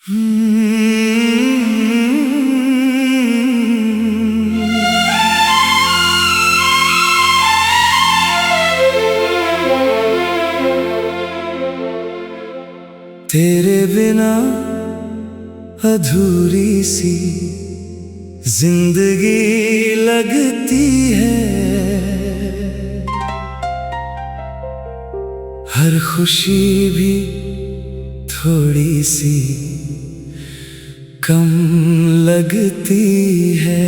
तेरे बिना अधूरी सी जिंदगी लगती है। हर खुशी भी थोड़ी सी कम लगती है।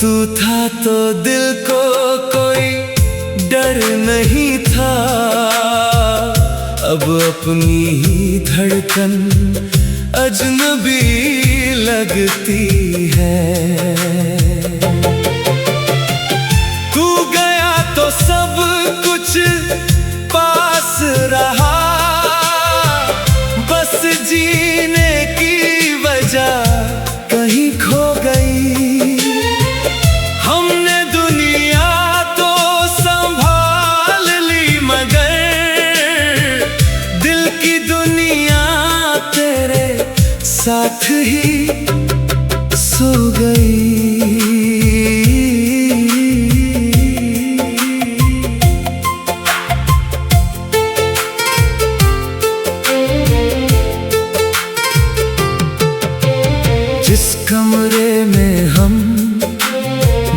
तू था तो दिल को कोई डर नहीं था, अब अपनी ही धड़कन अजनबी लगती है। तू गया तो सब कुछ पास रहा, बस जीने की वजह कहीं खो गई। हमने दुनिया तो संभाल ली, मगर दिल की दुनिया तेरे साथ ही सो गई। जिस कमरे में हम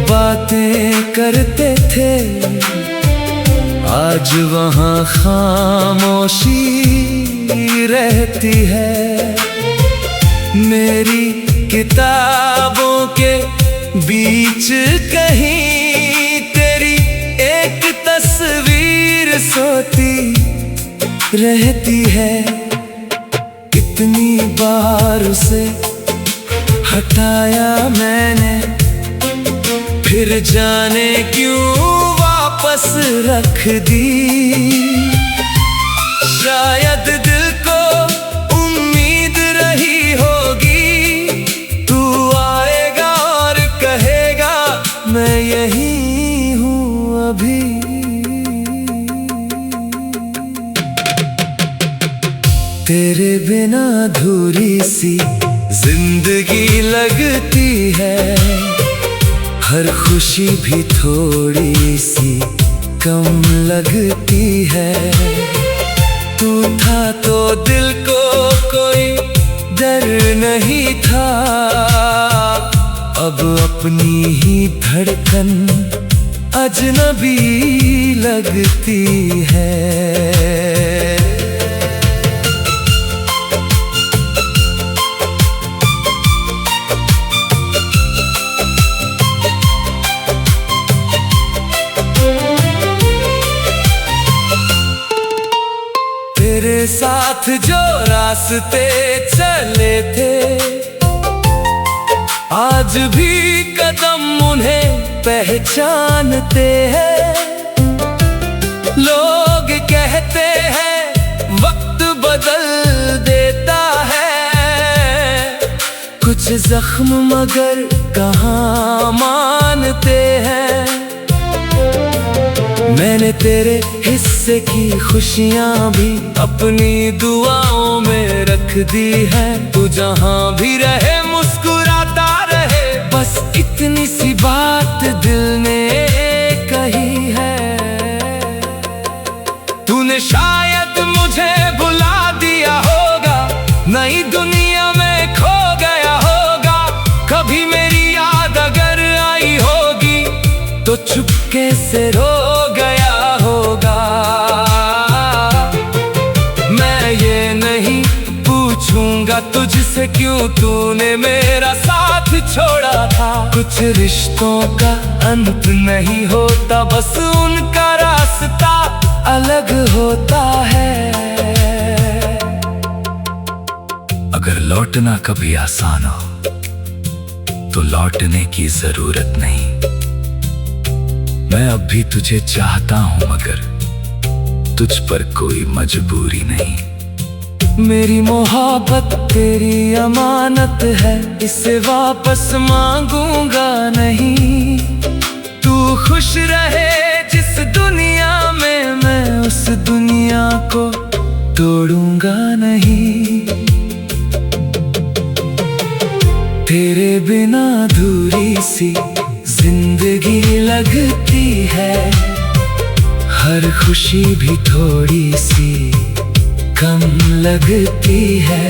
बातें करते थे, आज वहाँ खामोशी रहती है। मेरी किताबों के बीच कहीं तेरी एक तस्वीर सोती रहती है। कितनी बार उसे हटाया मैंने, फिर जाने क्यों वापस रख दी। शायद दिल को उम्मीद रही होगी, तू आएगा और कहेगा मैं यही हूँ अभी। तेरे बिना अधूरी सी जिंदगी लगती है। हर खुशी भी थोड़ी सी कम लगती है। तू था तो दिल को कोई डर नहीं था, अब अपनी ही धड़कन अजनबी लगती है। तेरे साथ जो रास्ते चले थे, आज भी कदम उन्हें पहचानते हैं। लोग कहते हैं वक्त बदल देता है कुछ जख्म, मगर कहाँ मानते हैं। मैंने तेरे हिस्से की खुशियाँ भी अपनी दुआओं में रख दी है। तू जहाँ भी रहे मुस्कुराता रहे, बस इतनी सी बात दिल ने कही है। तूने शायद मुझे भुला दिया होगा, नई दुनिया में खो गया होगा। कभी मेरी याद अगर आई होगी तो चुपके से रो गया होगा। मैं ये नहीं पूछूंगा तुझसे क्यों तूने मेरा साथ छोड़ा था। कुछ रिश्तों का अंत नहीं होता, बस उनका रास्ता अलग होता है। अगर लौटना कभी आसान हो तो लौटने की जरूरत नहीं। मैं अब भी तुझे चाहता हूं, मगर तुझ पर कोई मजबूरी नहीं। मेरी मोहब्बत तेरी अमानत है, इसे वापस मांगूंगा नहीं। दुनिया को तोड़ूंगा नहीं। तेरे बिना अधूरी सी जिंदगी लगती है, हर खुशी भी थोड़ी सी कम लगती है।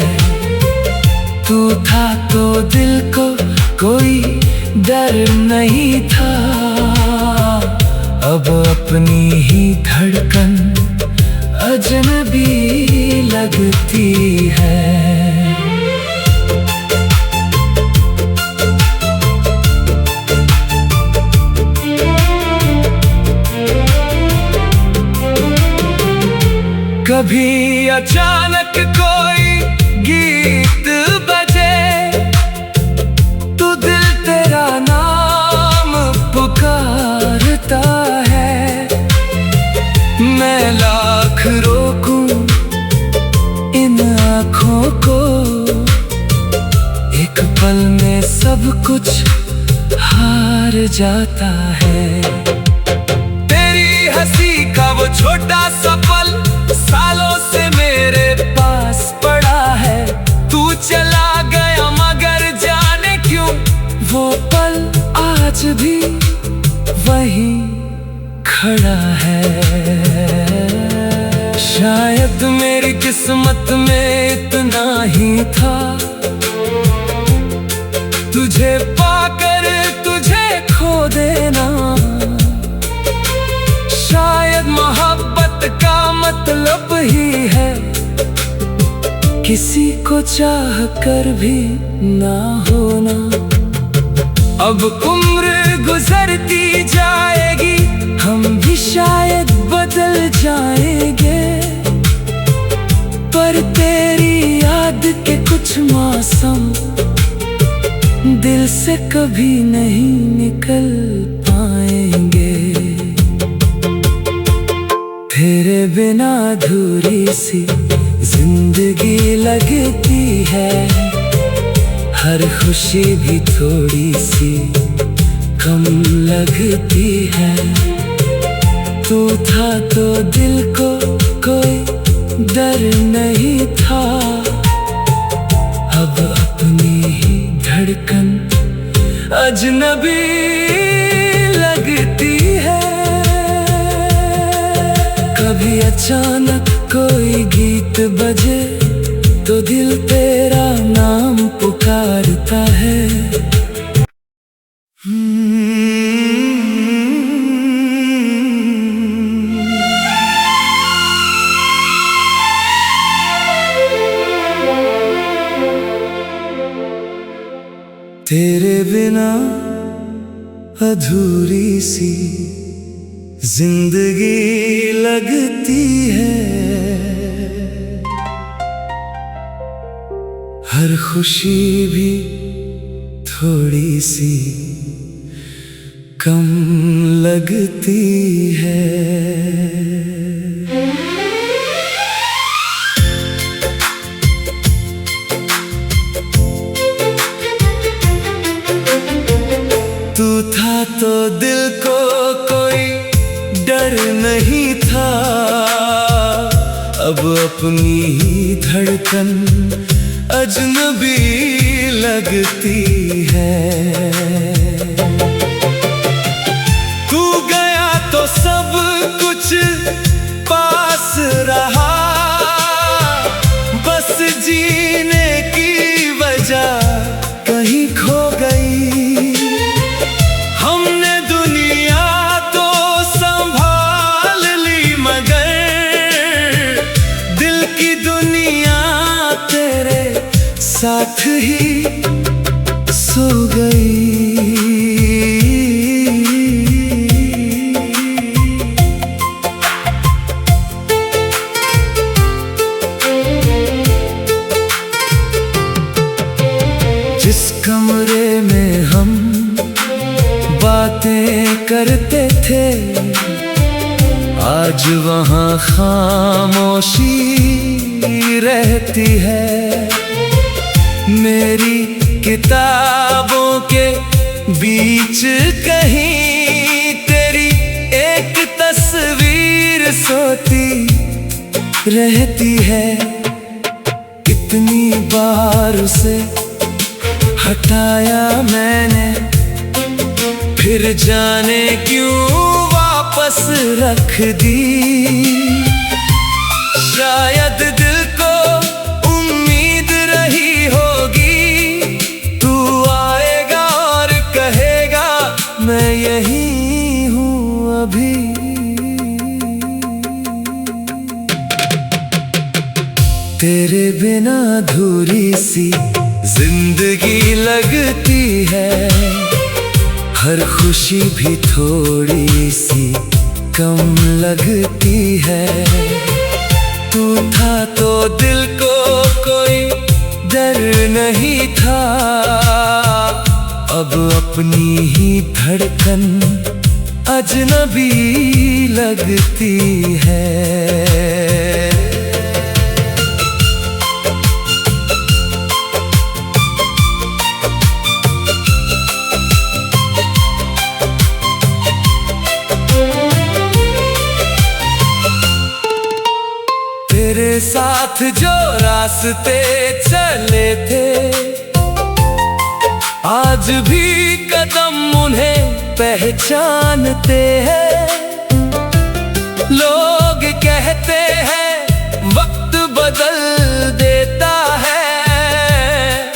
तू था तो दिल को कोई डर नहीं था, अब अपनी ही धड़कन अजनबी लगती है। कभी अचानक कोई गीत बजे तो दिल तेरा नाम पुकारता है। मैं लाख रोकूं इन आँखों को, एक पल में सब कुछ हार जाता है। तेरी हंसी का वो छोटा सा पल सालों से मेरे पास पड़ा है। तू चला गया मगर जाने क्यों वो पल आज भी वहीं खड़ा है। शायद मेरी किस्मत में इतना ही था, तुझे पाकर तुझे खो देना। शायद मोहब्बत का मतलब ही है किसी को चाह कर भी ना होना। अब उम्र गुजरती जाएगी, हम भी शायद बदल जाएंगे, पर तेरी याद के कुछ मौसम दिल से कभी नहीं निकल पाएंगे। तेरे बिना अधूरी सी जिंदगी लगती है, हर खुशी भी थोड़ी सी कम लगती है। तू था तो दिल को कोई डर नहीं था, अब अपनी ही धड़कन अजनबी लगती है। कभी अचानक कोई गीत बजे तो दिल तेरा नाम पुकारता है। तेरे बिना अधूरी सी जिंदगी लगती है, हर खुशी भी थोड़ी सी कम लगती है। तू था तो दिल को कोई डर नहीं था, अब अपनी ही धड़कन अजनबी लगती है। तू गया तो सब कुछ पास रहा, बस जीने की वजह कहीं खो गई। हमने दुनिया तो संभाल ली मगर दिल की दुनिया तेरे साथ ही सो गई। जिस कमरे में हम बातें करते थे, आज वहाँ खामोशी रहती है। मेरी किताबों के बीच कहीं तेरी एक तस्वीर सोती रहती है। कितनी बार उसे हटाया मैंने, फिर जाने क्यों वापस रख दी। शायद दिल को उम्मीद रही होगी, तू आएगा और कहेगा मैं यही हूँ अभी। तेरे बिना अधूरी सी जिंदगी लगती है, हर खुशी भी थोड़ी सी कम लगती है। तू था तो दिल को कोई डर नहीं था, अब अपनी ही धड़कन अजनबी लगती है। तेरे साथ जो रास्ते चले थे, आज भी कदम उन्हें पहचानते हैं। लोग कहते हैं वक्त बदल देता है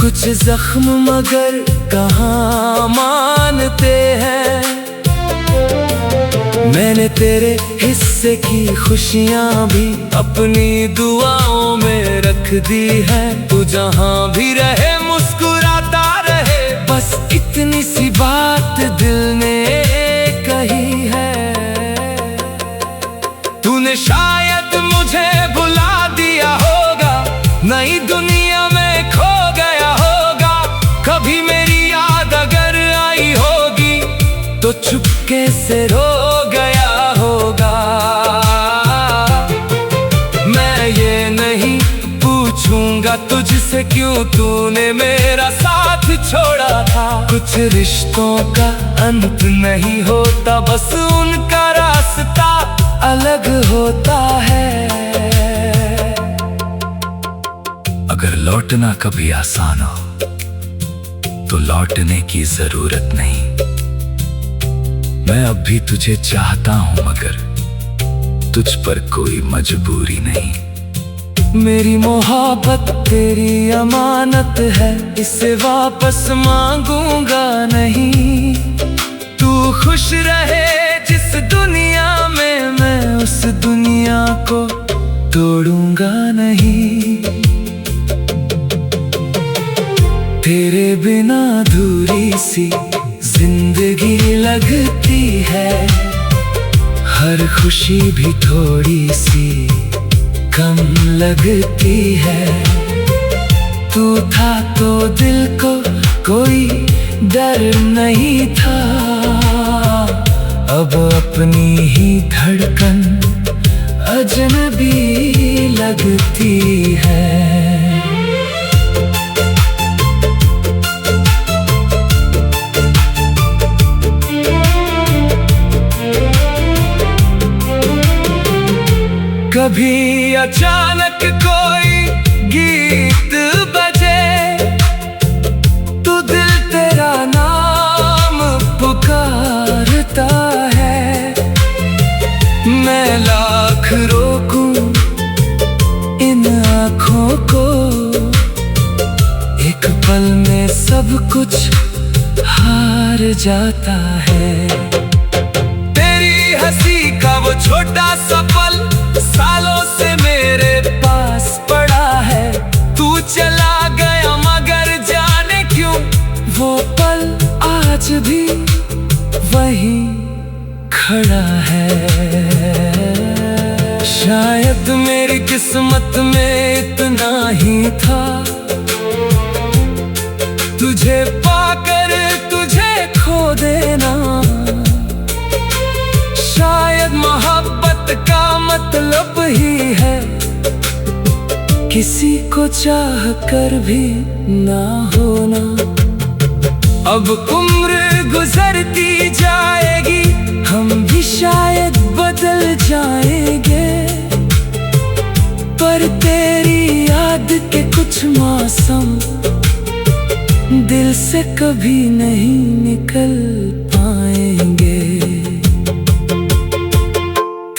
कुछ जख्म, मगर कहाँ मानते हैं। मैंने तेरे हिस्से की खुशियाँ भी अपनी दुआओं में रख दी है। तू जहाँ भी रहे मुस्कुराता रहे, बस इतनी सी बात दिल ने कही है। तूने शायद मुझे भुला दिया होगा, नई दुनिया में खो गया होगा। कभी मेरी याद अगर आई होगी तो चुपके से रो गया होगा। मैं ये नहीं पूछूंगा तुझसे क्यों तूने मेरा साथ छोड़ा था। कुछ रिश्तों का अंत नहीं होता, बस उनका रास्ता अलग होता है। अगर लौटना कभी आसान हो तो लौटने की जरूरत नहीं। मैं अब भी तुझे चाहता हूं, मगर तुझ पर कोई मजबूरी नहीं। मेरी मोहब्बत तेरी अमानत है, इसे वापस मांगूंगा नहीं। तू खुश रहे जिस दुनिया में, मैं उस दुनिया को तोड़ूंगा नहीं। तेरे बिना अधूरी सी जिंदगी लगती है, हर खुशी भी थोड़ी सी कम लगती है। तू था तो दिल को कोई डर नहीं था, अब अपनी ही धड़कन अजनबी लगती है। कभी अचानक कोई गीत बजे तो दिल तेरा नाम पुकारता है। मैं लाख रोकूं इन आँखों को, एक पल में सब कुछ हार जाता है। तेरी हंसी का वो छोटा सा पल सालों से मेरे पास पड़ा है। तू चला गया मगर जाने क्यों वो पल आज भी वहीं खड़ा है। शायद मेरी किस्मत में इतना ही था, तुझे पाकर तुझे खो देना। शायद मोहब्बत का मतलब ही है किसी को चाह कर भी ना होना। अब उम्र गुजरती जाएगी, हम भी शायद बदल जाएंगे। कुछ मौसम दिल से कभी नहीं निकल पाएंगे।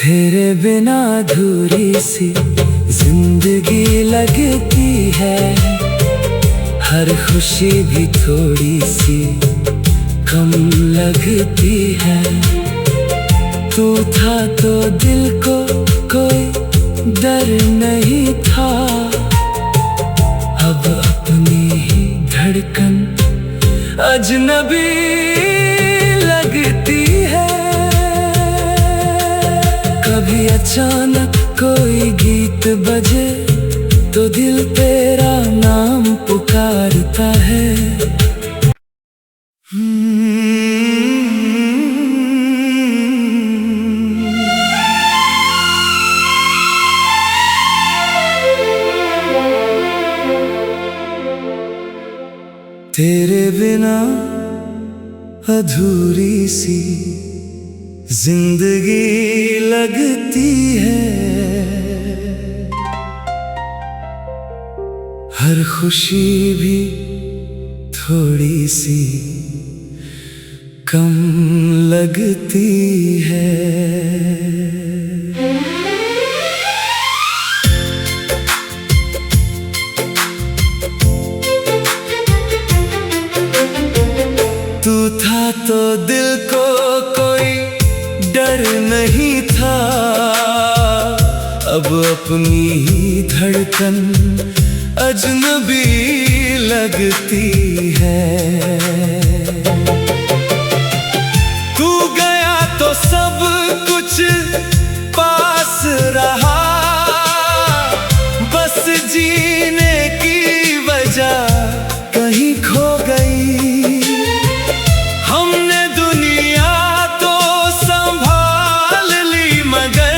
तेरे बिना अधूरी सी जिंदगी लगती है, हर खुशी भी थोड़ी सी कम लगती है। तू था तो दिल को कोई डर नहीं था, अब अपनी ही धड़कन अजनबी लगती है। कभी अचानक कोई गीत बजे तो दिल तेरा नाम पुकारता है। तेरे बिना अधूरी सी जिंदगी लगती है, हर खुशी भी थोड़ी सी कम लगती है। तू था तो दिल को कोई डर नहीं था, अब अपनी ही धड़कन अजनबी लगती है। तू गया तो सब कुछ पास रहा, बस जीने की वजह कहीं खो गई। हमने दुनिया तो संभाल ली, मगर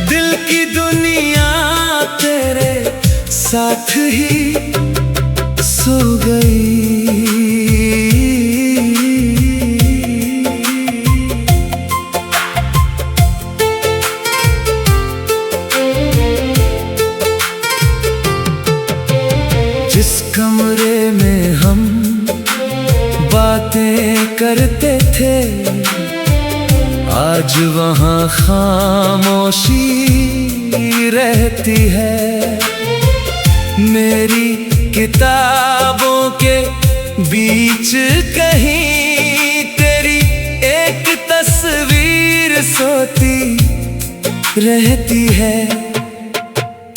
दिल की दुनिया तेरे साथ ही सो गई। जिस कमरे में हम बातें करते थे, आज वहाँ खामोशी रहती है। मेरी किताबों के बीच कहीं तेरी एक तस्वीर सोती रहती है।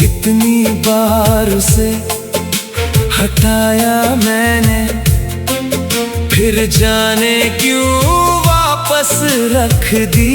कितनी बार उसे हटाया मैंने, फिर जाने क्यों वापस रख दी।